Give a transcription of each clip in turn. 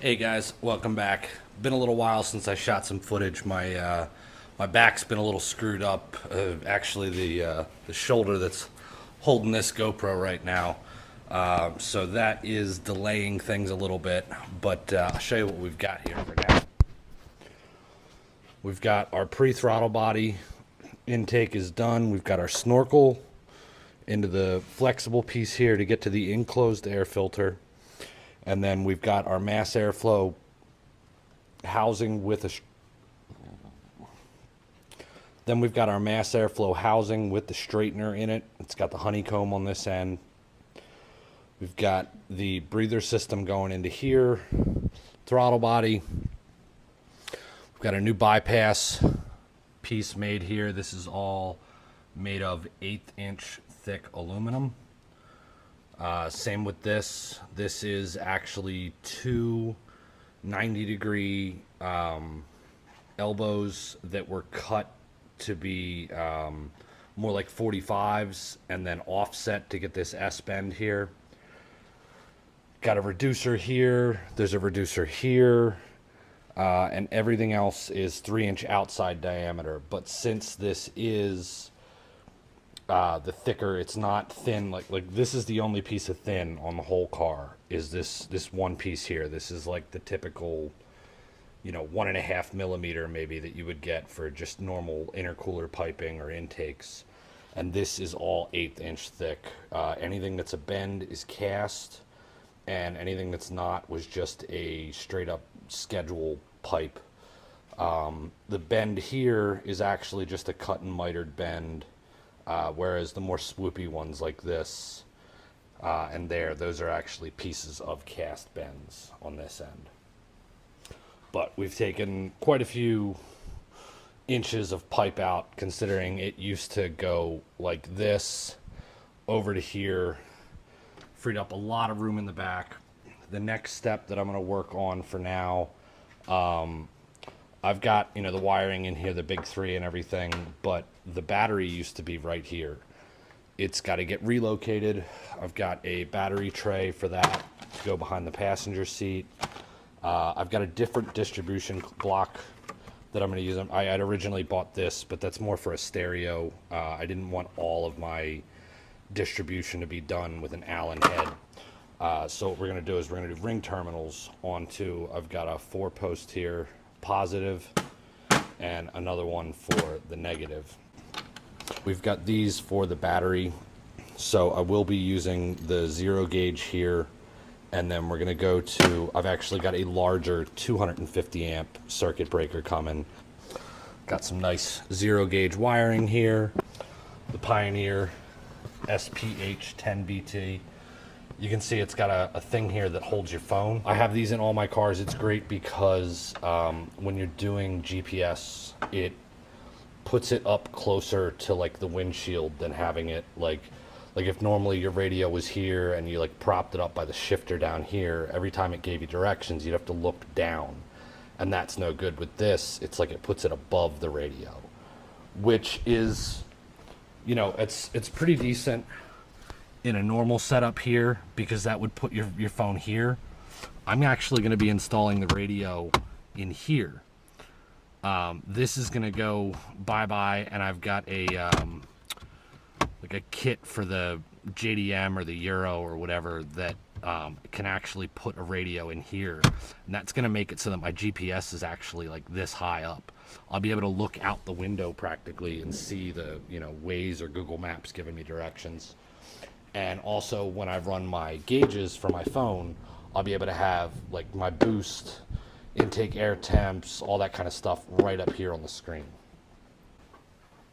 Hey guys, welcome back. Been a little while since I shot some footage. My back's been a little screwed up. Actually, the shoulder that's holding this GoPro right now. So that is delaying things a little bit. But I'll show you what we've got here for now. We've got our pre-throttle body intake is done. We've got our snorkel into the flexible piece here to get to the enclosed air filter. And then we've got our mass airflow housing with then we've got our mass airflow housing with the straightener in it. It's got the honeycomb on this end. We've got the breather system going into here, throttle body. We've got a new bypass piece made here. This is all made of 1/8-inch thick aluminum. Same with this. This is actually two 90-degree elbows that were cut to be more like 45s and then offset to get this S-bend here. Got a reducer here. There's a reducer here. And everything else is 3-inch outside diameter. But since this is the thicker, it's not thin, like this is the only piece of thin on the whole car, is this one piece here. This is like the typical, 1.5 millimeter maybe that you would get for just normal intercooler piping or intakes, and this is all 1/8 inch thick. Anything that's a bend is cast, and anything that's not was just a straight up schedule pipe. The bend here is actually just a cut and mitered bend. Whereas the more swoopy ones like this and those are actually pieces of cast bends on this end. But we've taken quite a few inches of pipe out, considering it used to go like this over to here. Freed up a lot of room in the back. The next step that I'm going to work on for now, I've got, the wiring in here, the big three and everything, but the battery used to be right here. It's got to get relocated. I've got a battery tray for that to go behind the passenger seat. I've got a different distribution block that I'm going to use. I had originally bought this, but that's more for a stereo. I didn't want all of my distribution to be done with an Allen head. So what we're going to do is we're going to do ring terminals onto, I've got a 4-post here, positive, and another one for the negative. We've got these for the battery, so I will be using the 0 gauge here, and then we're going to go to, I've actually got a larger 250 amp circuit breaker coming. Got some nice 0 gauge wiring here, the Pioneer SPH10BT. You can see it's got a thing here that holds your phone. I have these in all my cars. It's great because when you're doing GPS, it puts it up closer to like the windshield than having it like if normally your radio was here and you like propped it up by the shifter down here, every time it gave you directions, you'd have to look down. And that's no good. With this, it's like it puts it above the radio, which is, it's pretty decent in a normal setup here, because that would put your phone here. I'm actually going to be installing the radio in here. This is going to go bye-bye, and I've got a like a kit for the JDM or the Euro or whatever that can actually put a radio in here, and that's going to make it so that my GPS is actually like this high up. I'll be able to look out the window practically and see the Waze or Google Maps giving me directions. And also when I run my gauges for my phone, I'll be able to have like my boost, intake air temps, all that kind of stuff right up here on the screen.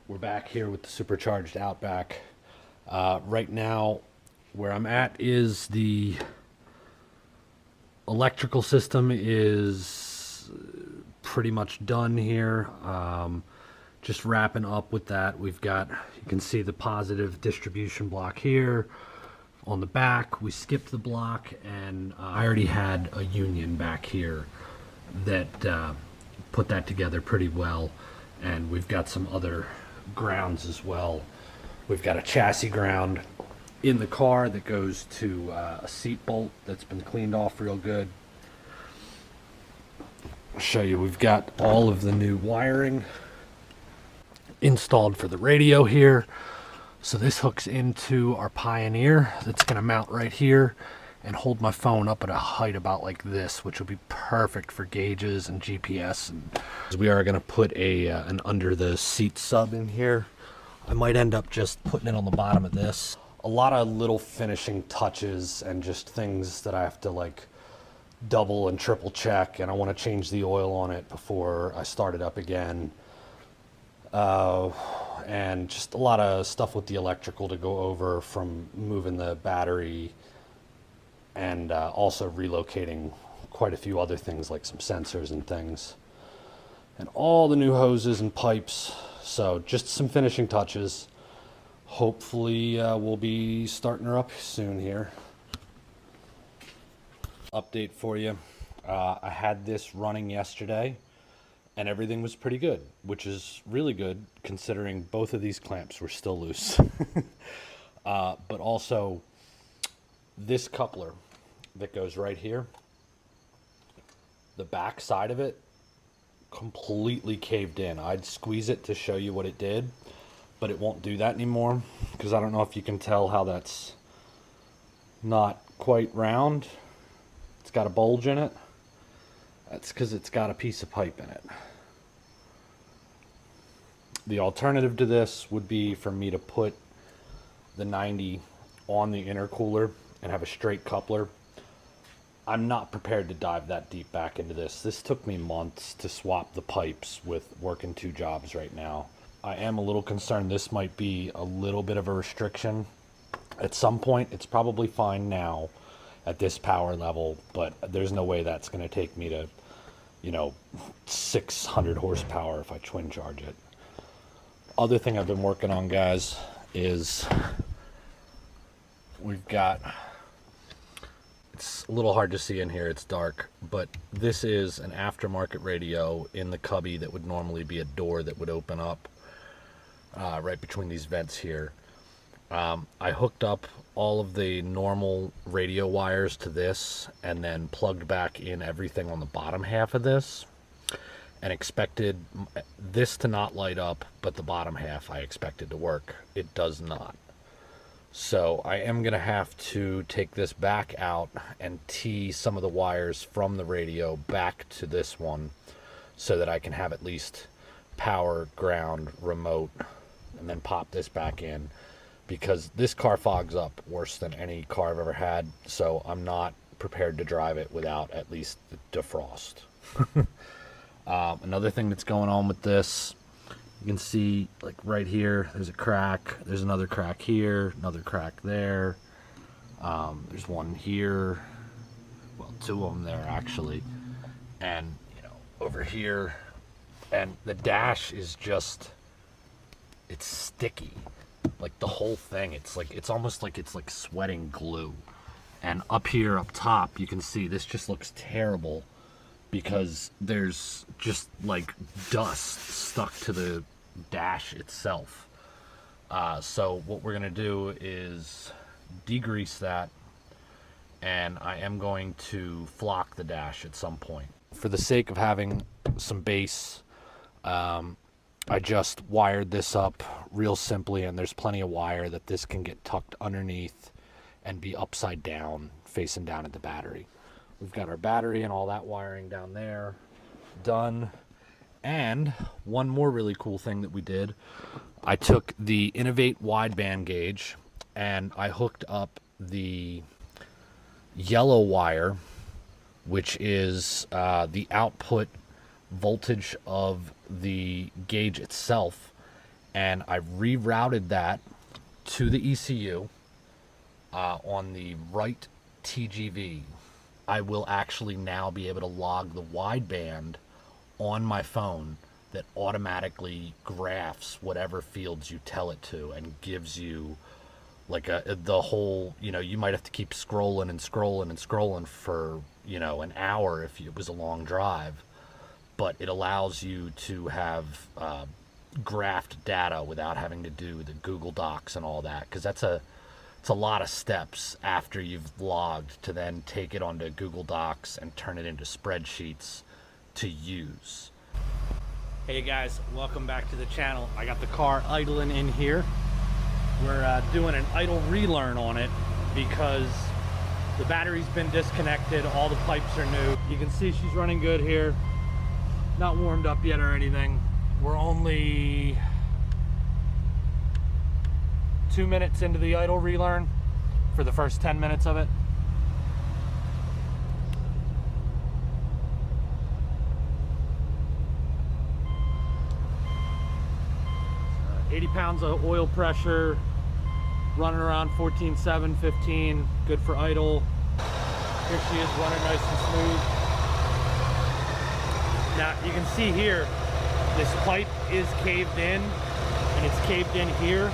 We're back here with the Supercharged Outback. Right now, where I'm at is the electrical system is pretty much done here. Just wrapping up with that. We've got, you can see the positive distribution block here on the back. We skipped the block, and I already had a union back here that put that together pretty well. And we've got some other grounds as well. We've got a chassis ground in the car that goes to a seat bolt that's been cleaned off real good. show you, we've got all of the new wiring installed for the radio here. So this hooks into our Pioneer that's going to mount right here and hold my phone up at a height about like this, which will be perfect for gauges and GPS. And we are going to put an under the seat sub in here. I might end up just putting it on the bottom of this. A lot of little finishing touches and just things that I have to like double and triple check, and I want to change the oil on it before I start it up again. And just a lot of stuff with the electrical to go over, from moving the battery and also relocating quite a few other things like some sensors and things, and all the new hoses and pipes. So just some finishing touches. Hopefully we'll be starting her up soon here. Update for you. I had this running yesterday and everything was pretty good, which is really good considering both of these clamps were still loose. But also this coupler that goes right here, the back side of it completely caved in. I'd squeeze it to show you what it did, but it won't do that anymore because I don't know if you can tell how that's not quite round. It's got a bulge in it. That's because it's got a piece of pipe in it. The alternative to this would be for me to put the 90 on the intercooler and have a straight coupler. I'm not prepared to dive that deep back into this. This took me months to swap the pipes with working 2 jobs right now. I am a little concerned this might be a little bit of a restriction. At some point, it's probably fine now at this power level, but there's no way that's going to take me to, you know, 600 horsepower if I twin charge it. Other thing I've been working on, guys, is we've got, it's a little hard to see in here, it's dark, but this is an aftermarket radio in the cubby that would normally be a door that would open up right between these vents here. I hooked up all of the normal radio wires to this and then plugged back in everything on the bottom half of this, and expected this to not light up, but the bottom half I expected to work. It does not. So I am going to have to take this back out and tee some of the wires from the radio back to this one so that I can have at least power, ground, remote, and then pop this back in, because this car fogs up worse than any car I've ever had, so I'm not prepared to drive it without at least the defrost. Another thing that's going on with this, you can see like right here, there's a crack, there's another crack here, another crack there, there's one here, well, 2 of them there actually, and you know, over here, and the dash is just, it's sticky. Like the whole thing, it's like, it's almost like it's like sweating glue. And up here up top, you can see this just looks terrible because there's just like dust stuck to the dash itself. So what we're gonna do is degrease that, and I am going to flock the dash at some point. For the sake of having some bass, I just wired this up real simply, and there's plenty of wire that this can get tucked underneath and be upside down, facing down at the battery. We've got our battery and all that wiring down there done. And one more really cool thing that we did, I took the Innovate wideband gauge and I hooked up the yellow wire, which is the output voltage of the gauge itself, and I rerouted that to the ECU on the right TGV. I will actually now be able to log the wideband on my phone that automatically graphs whatever fields you tell it to and gives you like the whole, you know, you might have to keep scrolling and scrolling and scrolling for, you know, an hour if it was a long drive, but it allows you to have graphed data without having to do the Google Docs and all that, because it's a lot of steps after you've logged to then take it onto Google Docs and turn it into spreadsheets to use. Hey guys, welcome back to the channel. I got the car idling in here. We're doing an idle relearn on it because the battery's been disconnected, all the pipes are new. You can see she's running good here. Not warmed up yet or anything. We're only 2 minutes into the idle relearn for the first 10 minutes of it. Uh, 80 pounds of oil pressure, running around 14.7, 15, good for idle. Here she is running nice and smooth. Now you can see here, this pipe is caved in, and it's caved in here,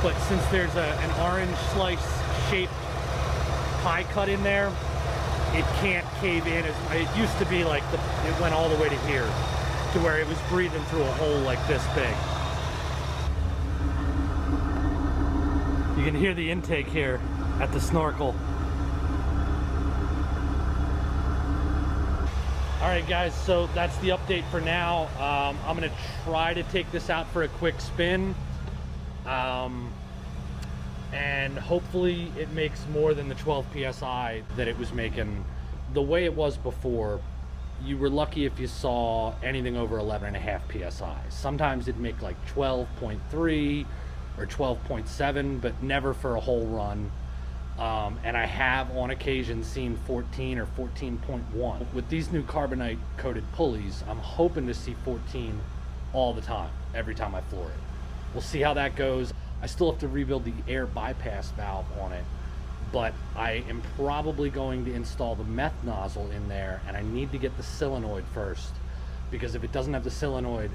but since there's an orange slice shaped pie cut in there, it can't cave in. It used to be like it went all the way to here, to where it was breathing through a hole like this big. You can hear the intake here at the snorkel. All right guys, so that's the update for now. I'm gonna try to take this out for a quick spin. And hopefully it makes more than the 12 PSI that it was making. The way it was before, you were lucky if you saw anything over 11.5 PSI. Sometimes it'd make like 12.3 or 12.7, but never for a whole run. And I have on occasion seen 14 or 14.1. With these new carbonite coated pulleys, I'm hoping to see 14 all the time, every time I floor it. We'll see how that goes. I still have to rebuild the air bypass valve on it, but I am probably going to install the meth nozzle in there, and I need to get the solenoid first, because if it doesn't have the solenoid,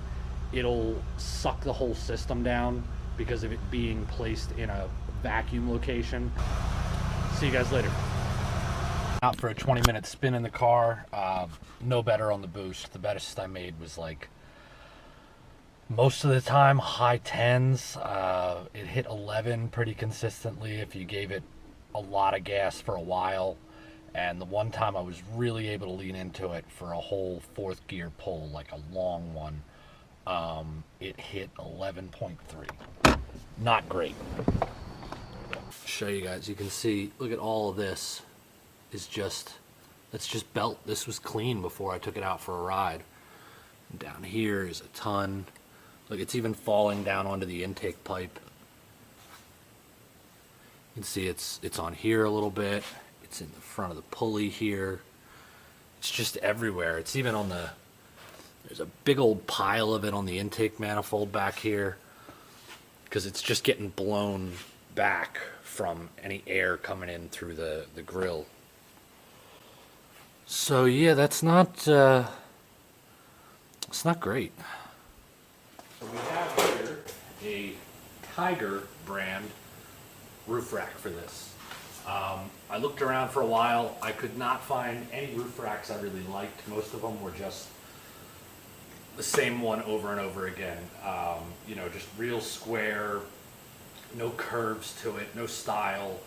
it'll suck the whole system down because of it being placed in a vacuum location. See you guys later. Out for a 20-minute spin in the car. No better on the boost. The best I made was like, most of the time, high 10s. It hit 11 pretty consistently if you gave it a lot of gas for a while. And the one time I was really able to lean into it for a whole fourth gear pull, like a long one, it hit 11.3. Not great. Show you guys, you can see, look at all of this is just, that's just belt. This was clean before I took it out for a ride. And down here is a ton. Look, it's even falling down onto the intake pipe. You can see it's on here a little bit. It's in the front of the pulley here. It's just everywhere. It's even on the, there's a big old pile of it on the intake manifold back here, because it's just getting blown back from any air coming in through the grill. So yeah, that's not it's not great. So we have here a Tiger brand roof rack for this. I looked around for a while. I could not find any roof racks I really liked. Most of them were just the same one over and over again. You know, just real square, no curves to it, no style.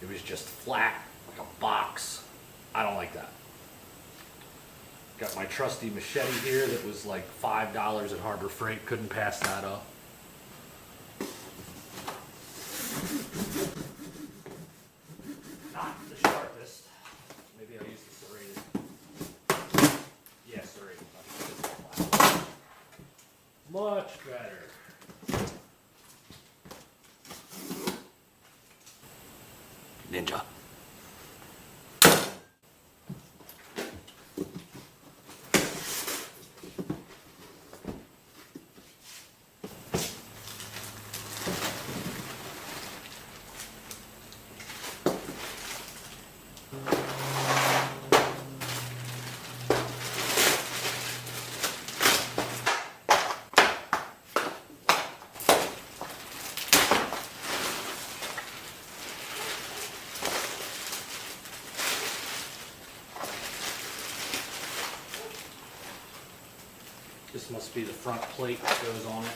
It was just flat, like a box. I don't like that. Got my trusty machete here that was like $5 at Harbor Freight. Couldn't pass that up. Not the sharpest. Maybe I'll use the serrated. Yeah, serrated. Much better. Ninja. This must be the front plate that goes on it.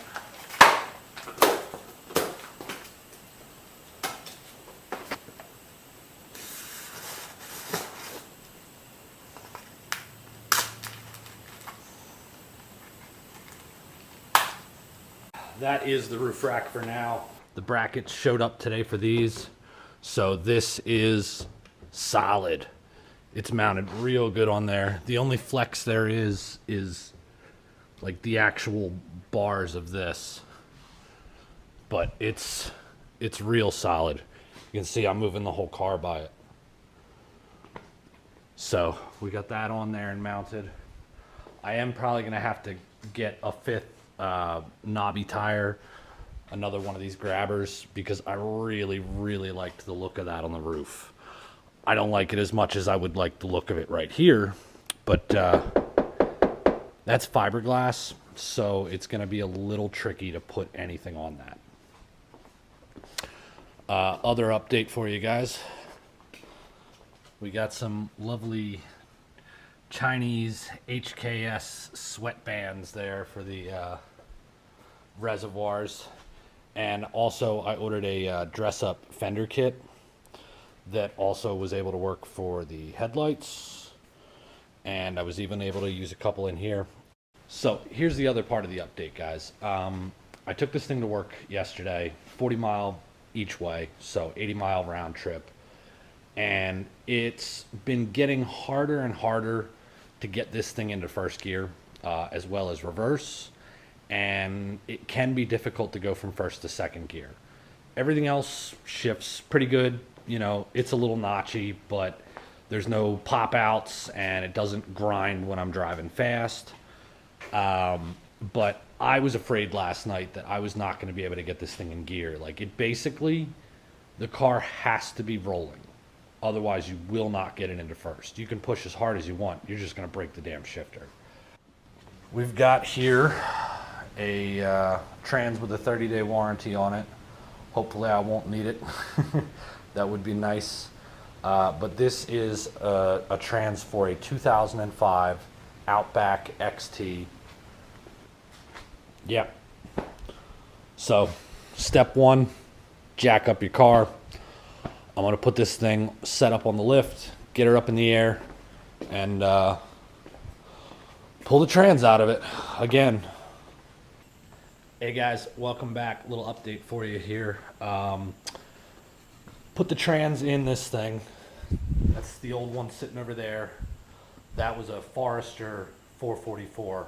that is the roof rack for now. The brackets showed up today for these. So this is solid. It's mounted real good on there. The only flex there is like the actual bars of this. But it's real solid. You can see I'm moving the whole car by it. So we got that on there and mounted. I am probably gonna have to get a 5th knobby tire, another one of these grabbers, because I really, really liked the look of that on the roof. I don't like it as much as I would like the look of it right here, but that's fiberglass, so it's gonna be a little tricky to put anything on that. Other update for you guys. We got some lovely Chinese HKS sweatbands there for the reservoirs. And also I ordered a dress-up fender kit that also was able to work for the headlights. And I was even able to use a couple in here. So here's the other part of the update, guys. I took this thing to work yesterday, 40 mile each way, so 80 mile round trip. And it's been getting harder and harder to get this thing into first gear, as well as reverse. And it can be difficult to go from first to second gear. Everything else shifts pretty good. You know, it's a little notchy, but there's no pop outs and it doesn't grind when I'm driving fast. But I was afraid last night that I was not going to be able to get this thing in gear. Like, it basically, the car has to be rolling. Otherwise, you will not get it into first. You can push as hard as you want. You're just going to break the damn shifter. We've got here a trans with a 30-day warranty on it. Hopefully, I won't need it. That would be nice. But this is a trans for a 2005 Outback XT. Yep. So, step one, jack up your car. I'm going to put this thing set up on the lift, get her up in the air, and pull the trans out of it again. Hey guys, welcome back. Little update for you here. Put the trans in this thing. That's the old one sitting over there. That was a Forester 444.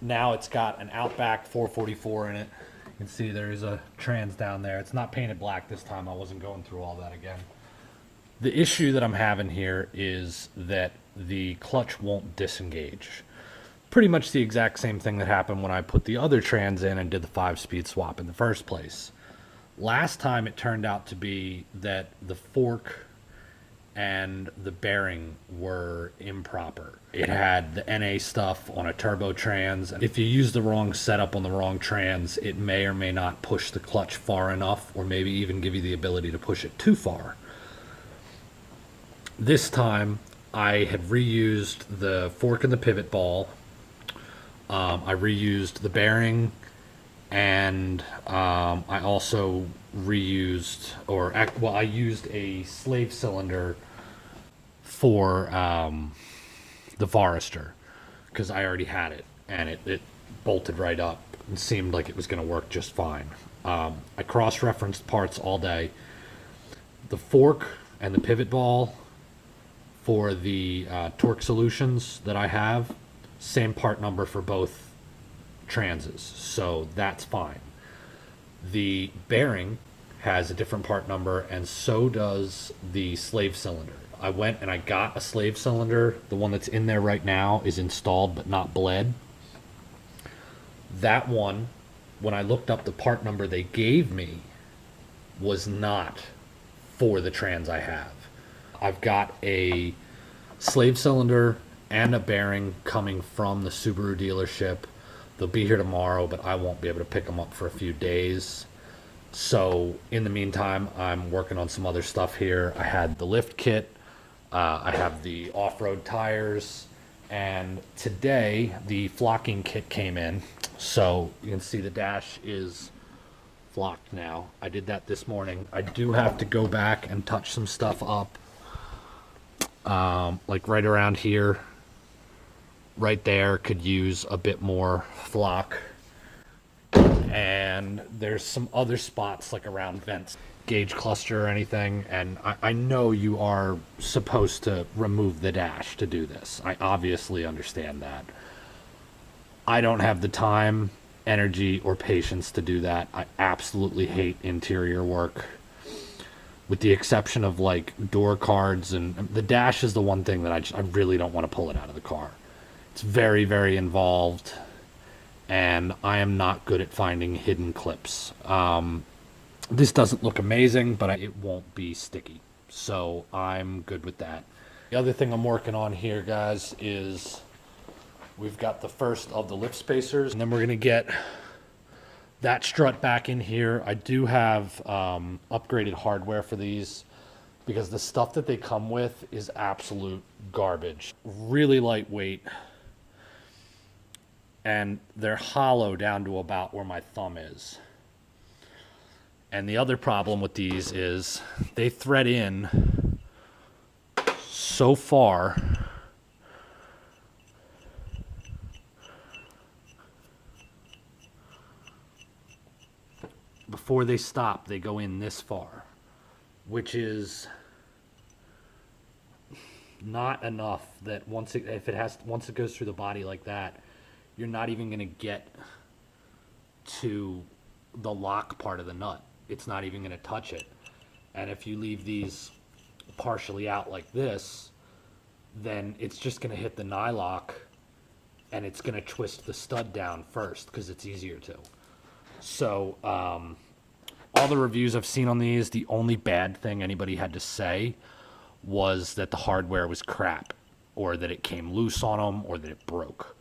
Now it's got an Outback 444 in it. You can see there is a trans down there. It's not painted black this time. I wasn't going through all that again. The issue that I'm having here is that the clutch won't disengage. Pretty much the exact same thing that happened when I put the other trans in and did the 5-speed swap in the first place. Last time it turned out to be that the fork and the bearing were improper. It had the NA stuff on a turbo trans. If you use the wrong setup on the wrong trans, it may or may not push the clutch far enough, or maybe even give you the ability to push it too far. This time, I had reused the fork and the pivot ball. I reused the bearing, and I also reused, I used a slave cylinder for the Forester, because I already had it, and it bolted right up and seemed like it was going to work just fine. I cross-referenced parts all day. The fork and the pivot ball for the torque solutions that I have, same part number for both transes, so that's fine. The bearing has a different part number, and so does the slave cylinder. I went and I got a slave cylinder. The one that's in there right now is installed but not bled. That one, when I looked up the part number they gave me, was not for the trans I have. I've got a slave cylinder and a bearing coming from the Subaru dealership. They'll be here tomorrow, but I won't be able to pick them up for a few days. So in the meantime, I'm working on some other stuff here. I had the lift kit. I have the off-road tires. And today, the flocking kit came in. So you can see the dash is flocked now. I did that this morning. I do have to go back and touch some stuff up. Like right around here. Right there could use a bit more flock. and there's some other spots like around vents, gauge cluster or anything. And I know you are supposed to remove the dash to do this. I obviously understand that. I don't have the time, energy, or patience to do that. I absolutely hate interior work, with the exception of like door cards, and the dash is the one thing that I really don't want to pull it out of the car. It's very, very involved, and I am not good at finding hidden clips. This doesn't look amazing, but it won't be sticky, so I'm good with that. The other thing I'm working on here, guys, is we've got the first of the lift spacers, and then we're gonna get that strut back in here. I do have upgraded hardware for these because the stuff that they come with is absolute garbage. Really lightweight, and they're hollow down to about where my thumb is. And the other problem with these is they thread in so far before they stop. They go in this far, which is not enough that once it goes through the body like that, you're not even going to get to the lock part of the nut. It's not even going to touch it. And if you leave these partially out like this, then it's just going to hit the nylock, and it's going to twist the stud down first because it's easier to. So all the reviews I've seen on these, the only bad thing anybody had to say was that the hardware was crap, or that it came loose on them, or that it broke.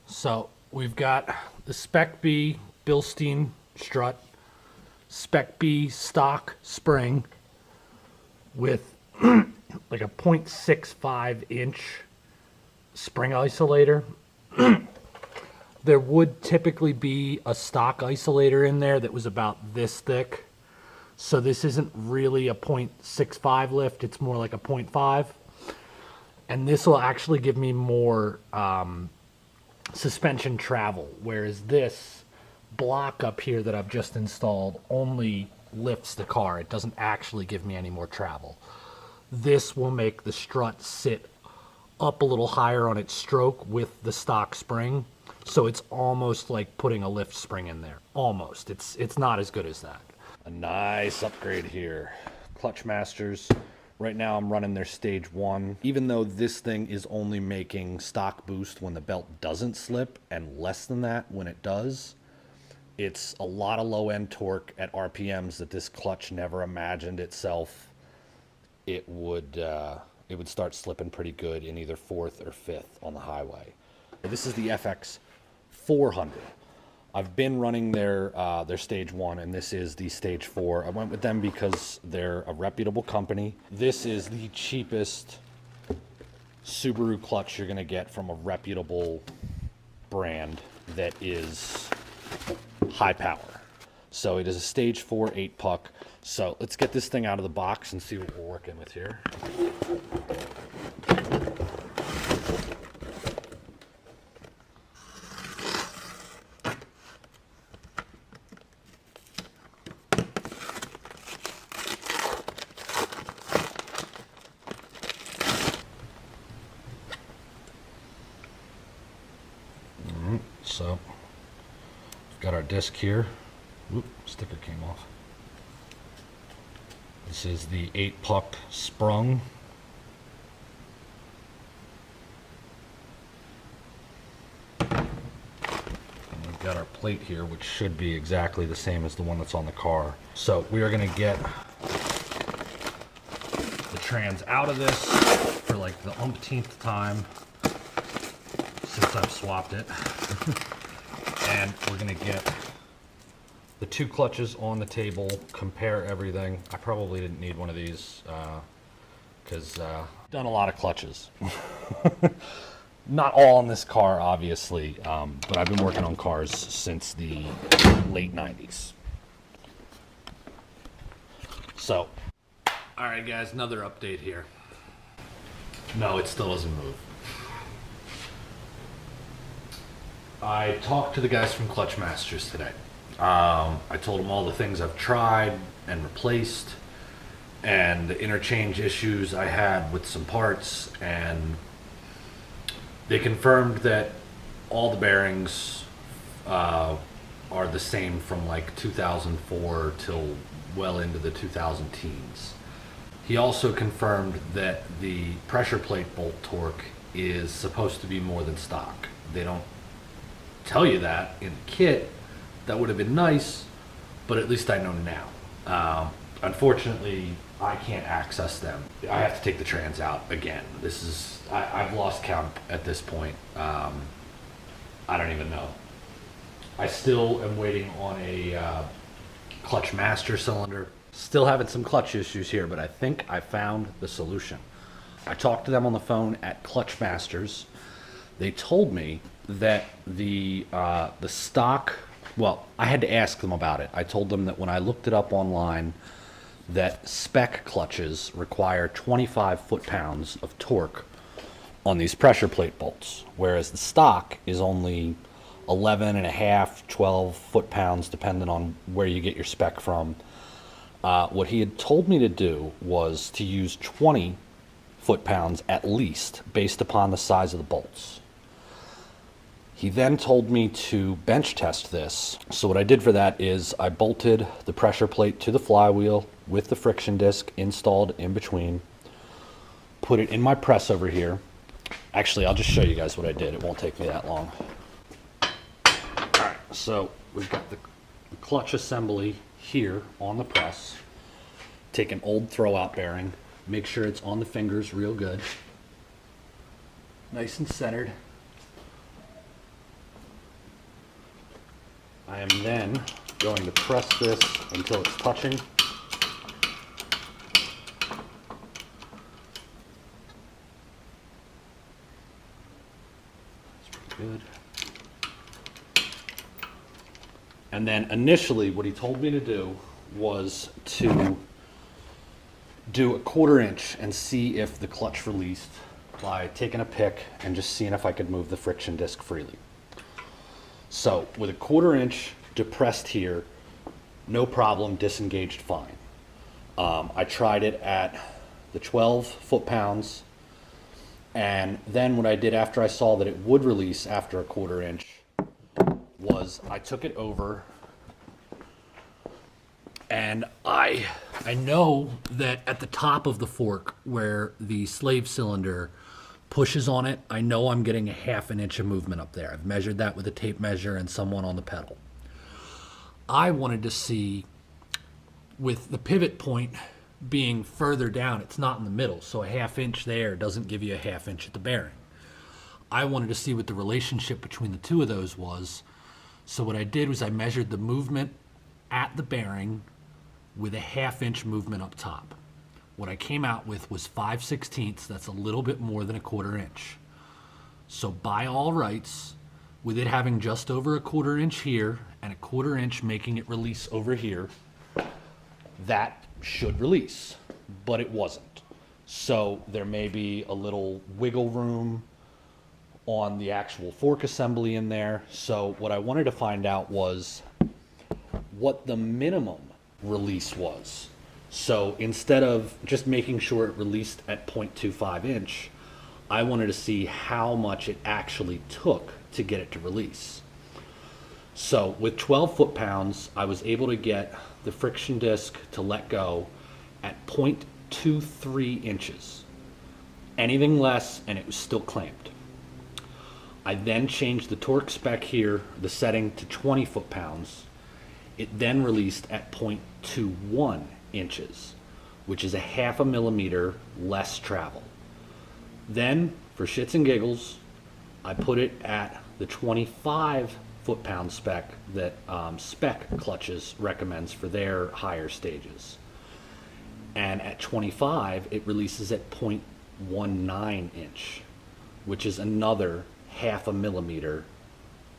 So we've got the Spec B Bilstein strut, Spec B stock spring with like a 0.65 inch spring isolator. There would typically be a stock isolator in there that was about this thick. So this isn't really a 0.65 lift, it's more like a 0.5. And this will actually give me more suspension travel, whereas this block up here that I've just installed only lifts the car. It doesn't actually give me any more travel. This will make the strut sit up a little higher on its stroke with the stock spring, so it's almost like putting a lift spring in there. Almost. It's not as good as that. A nice upgrade here. Clutch Masters. Right now I'm running their stage 1. Even though this thing is only making stock boost when the belt doesn't slip and less than that when it does, it's a lot of low end torque at RPMs that this clutch never imagined itself it would start slipping pretty good in either 4th or 5th on the highway. This is the FX 400. I've been running their stage 1, and this is the stage 4. I went with them because they're a reputable company. This is the cheapest Subaru clutch you're gonna get from a reputable brand that is high power. So it is a stage 4 8-puck. So let's get this thing out of the box and see what we're working with here. So we've got our disc here. Oop, sticker came off. This is the 8-puck sprung. plate here, which should be exactly the same as the one that's on the car. So we are gonna get the trans out of this for like the umpteenth time since I've swapped it. And we're gonna get the two clutches on the table, compare everything. I probably didn't need one of these because done a lot of clutches. Not all in this car, obviously, but I've been working on cars since the late 90s. So, all right, guys, another update here. No, it still doesn't move. I talked to the guys from Clutch Masters today. I told them all the things I've tried and replaced and the interchange issues I had with some parts, and they confirmed that all the bearings are the same from like 2004 till well into the 2000 teens. He also confirmed that the pressure plate bolt torque is supposed to be more than stock. They don't tell you that in the kit. That would have been nice, but at least I know now. Unfortunately, I can't access them. I have to take the trans out again. I've lost count at this point. I don't even know. I still am waiting on a clutch master cylinder. Still having some clutch issues here, but I think I found the solution. I talked to them on the phone at Clutch Masters. They told me that the stock, well, I had to ask them about it. I told them that when I looked it up online, that spec clutches require 25 foot-pounds of torque on these pressure plate bolts, whereas the stock is only 11 and a half, 12 foot-pounds, depending on where you get your spec from. What he had told me to do was to use 20 foot-pounds at least, based upon the size of the bolts. He then told me to bench test this. So what I did for that is I bolted the pressure plate to the flywheel with the friction disc installed in between, put it in my press over here. Actually, I'll just show you guys what I did. It won't take me that long. All right, so we've got the clutch assembly here on the press. Take an old throwout bearing, make sure it's on the fingers real good, nice and centered. I am then going to press this until it's touching. That's pretty good. And then initially what he told me to do was to do a 1/4 inch and see if the clutch released by taking a pick and just seeing if I could move the friction disc freely. So with a 1/4 inch depressed here, no problem, disengaged fine. I tried it at the 12 foot-pounds, and then what I did after I saw that it would release after a 1/4 inch was I took it over, and I know that at the top of the fork where the slave cylinder pushes on it, I know I'm getting a 1/2 inch of movement up there. I've measured that with a tape measure and someone on the pedal. I wanted to see, with the pivot point being further down, it's not in the middle, so a 1/2 inch there doesn't give you a 1/2 inch at the bearing. I wanted to see what the relationship between the two of those was. So what I did was I measured the movement at the bearing with a 1/2 inch movement up top. What I came out with was 5/16. That's a little bit more than a 1/4 inch. So by all rights, with it having just over a 1/4 inch here and a 1/4 inch making it release over here, that should release, but it wasn't. So there may be a little wiggle room on the actual fork assembly in there. So what I wanted to find out was what the minimum release was. So instead of just making sure it released at 0.25 inch, I wanted to see how much it actually took to get it to release. So with 12 foot-pounds, I was able to get the friction disc to let go at 0.23 inches. Anything less and it was still clamped. I then changed the torque spec here, the setting to 20 foot-pounds. It then released at 0.21 inches, which is a half a millimeter less travel. Then, for shits and giggles, I put it at the 25 foot-pound spec that Spec Clutches recommends for their higher stages. And at 25, it releases at 0.19 inch, which is another half a millimeter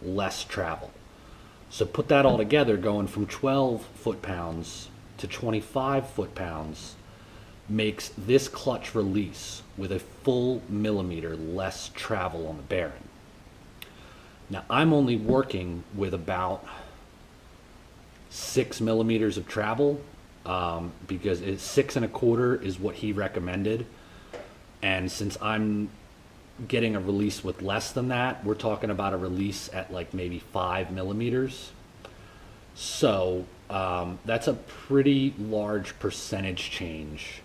less travel. So put that all together, going from 12 foot-pounds to 25 foot-pounds makes this clutch release with a full millimeter less travel on the bearing. Now I'm only working with about 6 millimeters of travel because it's 6 1/4 is what he recommended. And since I'm getting a release with less than that, we're talking about a release at like maybe 5 millimeters. So that's a pretty large percentage change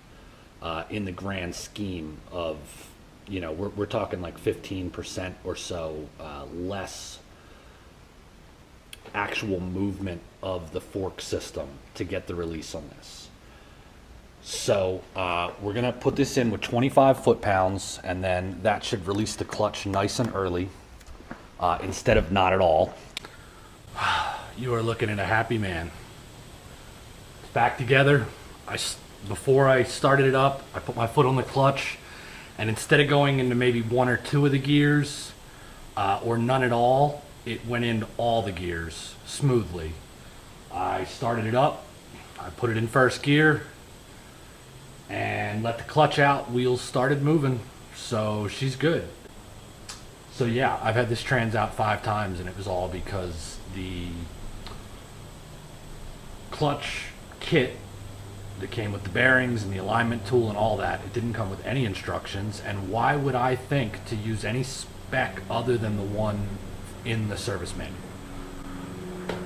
in the grand scheme of, you know, we're talking like 15% or so less actual movement of the fork system to get the release on this. So we're gonna put this in with 25 foot-pounds, and then that should release the clutch nice and early instead of not at all. You are looking at a happy man. It's back together. Before I started it up, I put my foot on the clutch, and instead of going into maybe 1 or 2 of the gears or none at all, it went into all the gears smoothly. I started it up, I put it in first gear, and let the clutch out, wheels started moving, so she's good. So yeah, I've had this trans out 5 times, and it was all because the clutch kit that came with the bearings and the alignment tool and all that, it didn't come with any instructions. And why would I think to use any spec other than the one in the service manual?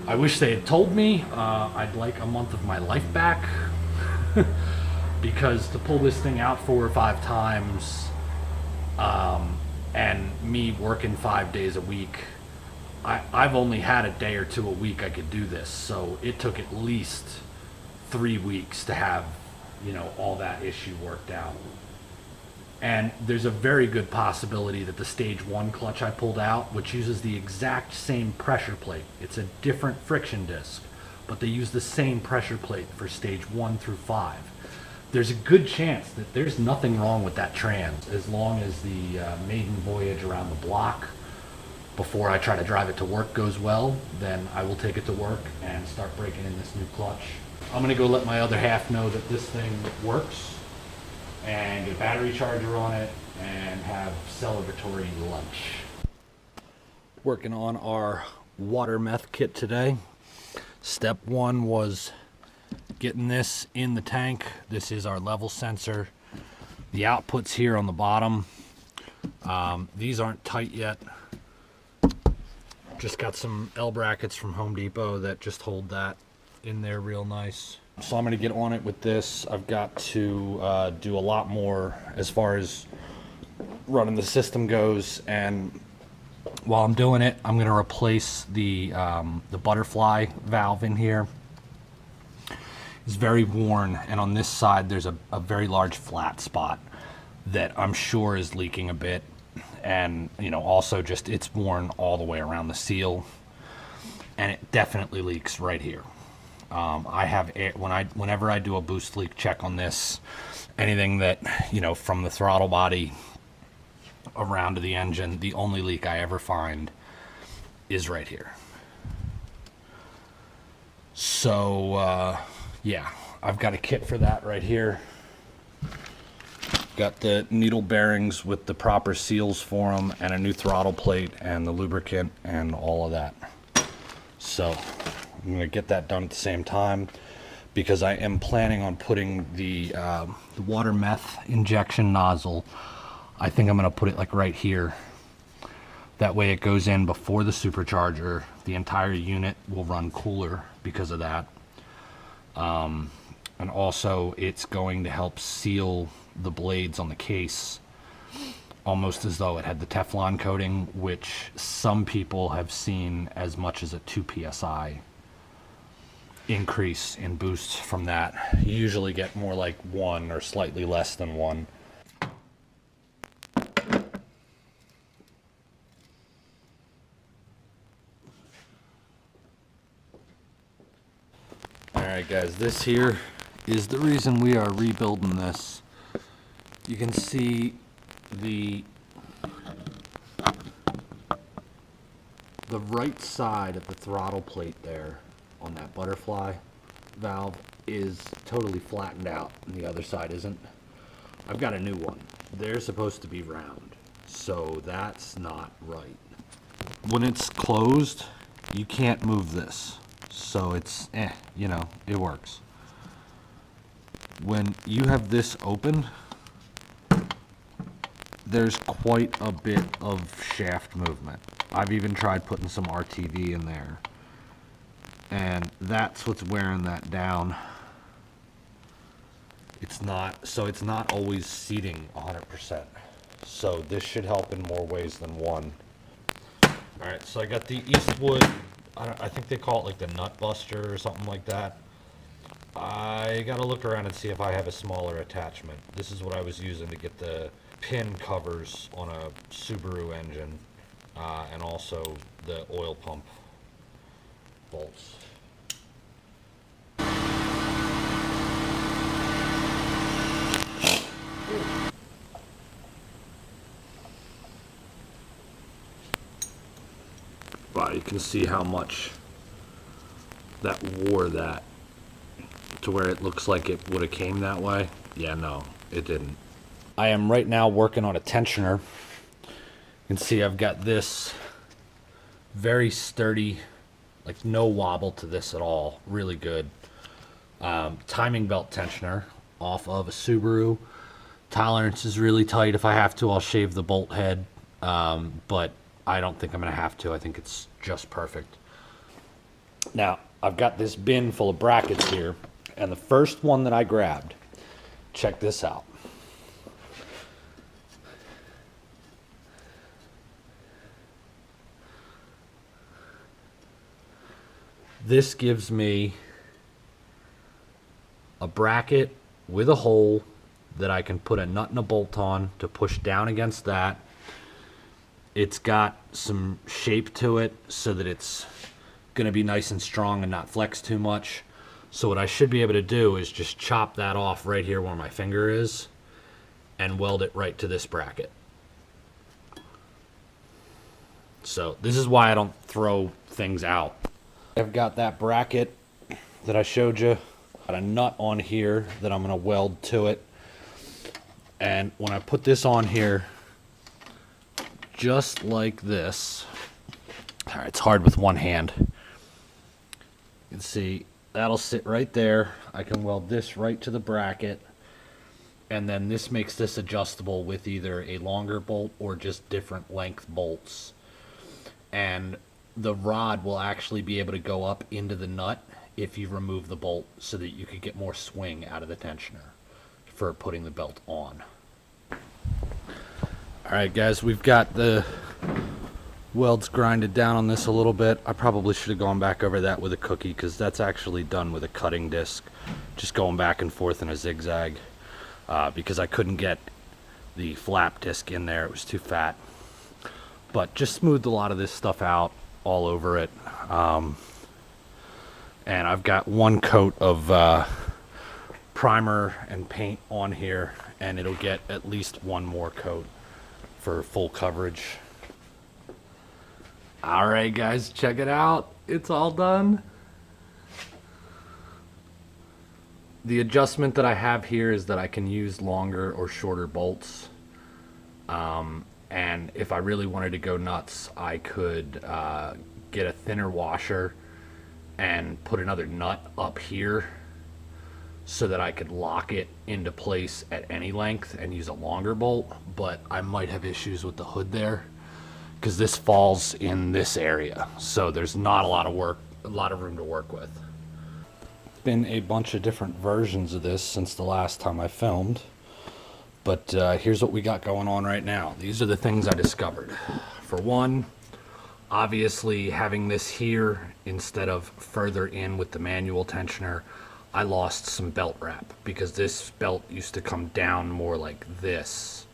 I wish they had told me. I'd like a month of my life back. Because to pull this thing out 4 or 5 times, and me working 5 days a week, I've only had a day or 2 a week I could do this. So it took at least 3 weeks to have, you know, all that issue worked out. And there's a very good possibility that the stage 1 clutch I pulled out, which uses the exact same pressure plate, it's a different friction disc, but they use the same pressure plate for stage 1 through 5. There's a good chance that there's nothing wrong with that trans, as long as the maiden voyage around the block before I try to drive it to work goes well. Then I will take it to work and start breaking in this new clutch. I'm gonna go let my other half know that this thing works and get a battery charger on it and have celebratory lunch. Working on our Water-meth kit today. Step 1 was getting this in the tank. This is our level sensor. The outputs here on the bottom. These aren't tight yet. Just got some L brackets from Home Depot that just hold that in there real nice. So I'm going to get on it with this. I've got to do a lot more as far as running the system goes, and while I'm doing it, I'm going to replace the butterfly valve in here. It's very worn, and on this side there's a very large flat spot that I'm sure is leaking a bit, and you know, also just it's worn all the way around the seal, and it definitely leaks right here. I have air, whenever I do a boost leak check on this, anything that, you know, from the throttle body around to the engine, the only leak I ever find is right here. So yeah, I've got a kit for that right here. Got the needle bearings with the proper seals for them, and a new throttle plate and the lubricant and all of that. So I'm gonna get that done at the same time, because I am planning on putting the Water-meth injection nozzle, I think I'm gonna put it like right here. That way it goes in before the supercharger. The entire unit will run cooler because of that. And also it's going to help seal the blades on the case almost as though it had the Teflon coating, which some people have seen as much as a 2 psi increase in boosts from that. You usually get more like 1 or slightly less than 1. Alright guys, this here is the reason we are rebuilding this. You can see the right side of the throttle plate there on that butterfly valve is totally flattened out and the other side isn't. I've got a new one. They're supposed to be round, so that's not right. When it's closed, you can't move this, so it's you know, it works. When you have this open, there's quite a bit of shaft movement. I've even tried putting some RTV in there, and that's what's wearing that down. It's not always seating 100%. So this should help in more ways than one. All right, so I got the Eastwood, I think they call it like the nut buster or something like that. I gotta look around and see if I have a smaller attachment. This is what I was using to get the pin covers on a Subaru engine, and also the oil pump bolts. Wow, you can see how much that wore that to where it looks like it would have came that way. Yeah, no, it didn't. I am right now working on a tensioner. You can see I've got this very sturdy, like no wobble to this at all, really good. Timing belt tensioner off of a Subaru. Tolerance is really tight. If I have to, I'll shave the bolt head, but I don't think I'm gonna have to. I think it's just perfect. Now, I've got this bin full of brackets here, and the first one that I grabbed, check this out. This gives me a bracket with a hole that I can put a nut and a bolt on to push down against that. It's got some shape to it so that it's going to be nice and strong and not flex too much. So what I should be able to do is just chop that off right here where my finger is and weld it right to this bracket. So this is why I don't throw things out. I've got that bracket that I showed you. Got a nut on here that I'm going to weld to it. And when I put this on here, just like this. All right, it's hard with one hand. You can see that'll sit right there. I can weld this right to the bracket. And then this makes this adjustable with either a longer bolt or just different length bolts. And the rod will actually be able to go up into the nut if you remove the bolt so that you could get more swing out of the tensioner for putting the belt on. Alright guys, we've got the welds grinded down on this a little bit. I probably should have gone back over that with a cookie because that's actually done with a cutting disc. Just going back and forth in a zigzag because I couldn't get the flap disc in there. It was too fat. But just smoothed a lot of this stuff out all over it. And I've got one coat of primer and paint on here, and it'll get at least one more coat for full coverage. All right, guys, check it out. It's all done. The adjustment that I have here is that I can use longer or shorter bolts. And if I really wanted to go nuts, I could get a thinner washer and put another nut up here so that I could lock it into place at any length and use a longer bolt. But I might have issues with the hood there because this falls in this area, so there's not a lot of room to work with. Been a bunch of different versions of this since the last time I filmed, But here's what we got going on right now. These are the things I discovered. For one, obviously having this here instead of further in with the manual tensioner, I lost some belt wrap because this belt used to come down more like this,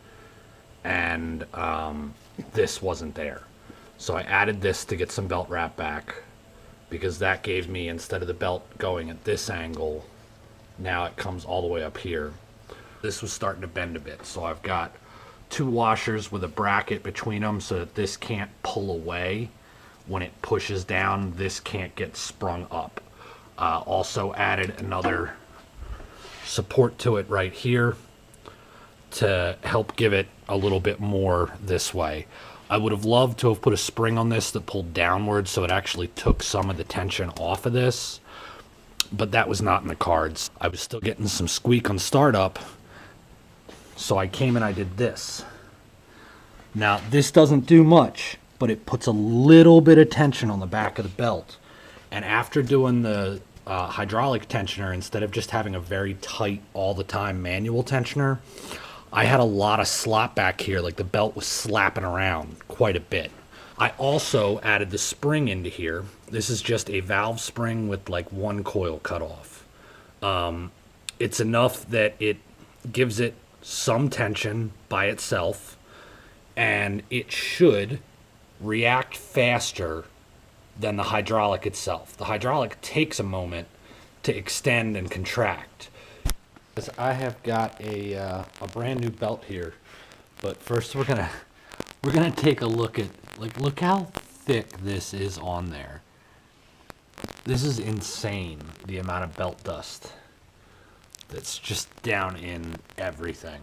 and this wasn't there. So I added this to get some belt wrap back, because that gave me, instead of the belt going at this angle, now it comes all the way up here. This was starting to bend a bit, so I've got 2 washers with a bracket between them so that this can't pull away. When it pushes down, this can't get sprung up. Also added another support to it right here to help give it a little bit more this way. I would have loved to have put a spring on this that pulled downward so it actually took some of the tension off of this, but that was not in the cards. I was still getting some squeak on startup, so I came and I did this. Now, this doesn't do much, but it puts a little bit of tension on the back of the belt. And after doing the hydraulic tensioner, instead of just having a very tight all the time manual tensioner, I had a lot of slop back here, like the belt was slapping around quite a bit. I also added the spring into here. This is just a valve spring with like 1 coil cut off. It's enough that it gives it some tension by itself, and it should react faster than the hydraulic itself. The hydraulic takes a moment to extend and contract. I have got a brand new belt here, but first we're gonna take a look at, like, look how thick this is on there. This is insane, the amount of belt dust that's just down in everything.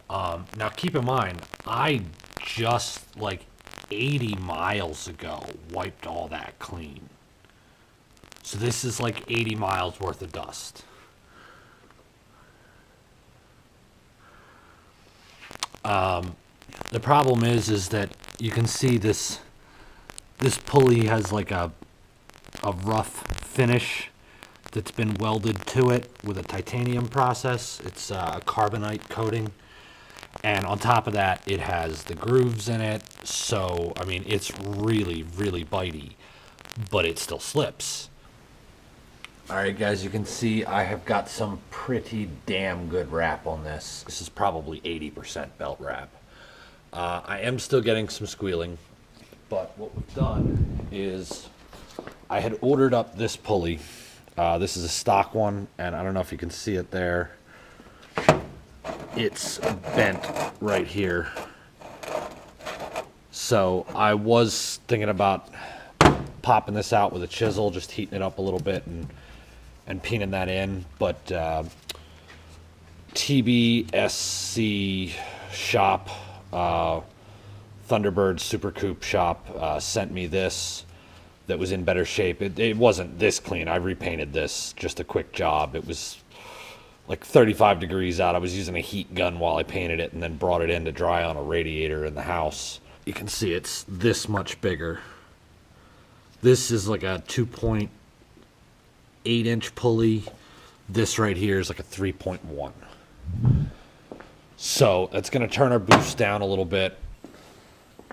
Now keep in mind, I just like 80 miles ago wiped all that clean. So this is like 80 miles worth of dust. The problem is that you can see this pulley has like a rough finish that's been welded to it with a titanium process. It's a carbonite coating. And on top of that, it has the grooves in it. So, I mean, it's really, really bitey, but it still slips. All right, guys, you can see I have got some pretty damn good wrap on this. This is probably 80% belt wrap. I am still getting some squealing, but what we've done is I had ordered up this pulley. This is a stock one, and I don't know if you can see it there. It's bent right here. So I was thinking about popping this out with a chisel, just heating it up a little bit and peening that in, but TBSC shop, Thunderbird Super Coupe shop, sent me this that was in better shape. It wasn't this clean. I repainted this, just a quick job. It was like 35 degrees out. I was using a heat gun while I painted it and then brought it in to dry on a radiator in the house. You can see it's this much bigger. This is like a 2.8-inch pulley. This right here is like a 3.1. So that's going to turn our boost down a little bit.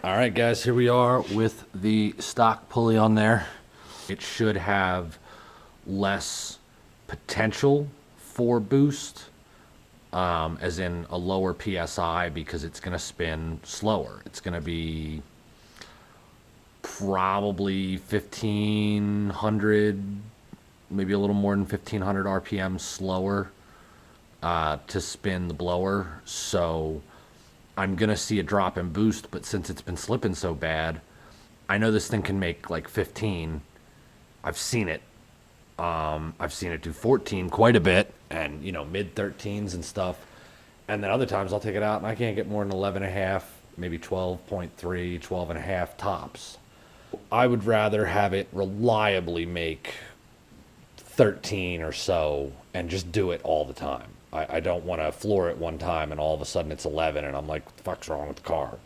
All right, guys, here we are with the stock pulley on there. It should have less potential for boost, as in a lower PSI, because it's going to spin slower. It's going to be probably 1,500, maybe a little more than 1,500 RPM slower to spin the blower. So I'm going to see a drop in boost, but since it's been slipping so bad, I know this thing can make like 15. I've seen it. I've seen it do 14 quite a bit, and, you know, mid 13s and stuff. And then other times I'll take it out and I can't get more than 11.5, maybe 12.3, 12.5 tops. I would rather have it reliably make 13 or so and just do it all the time. I don't want to floor it one time and all of a sudden it's 11 and I'm like, what the fuck's wrong with the car?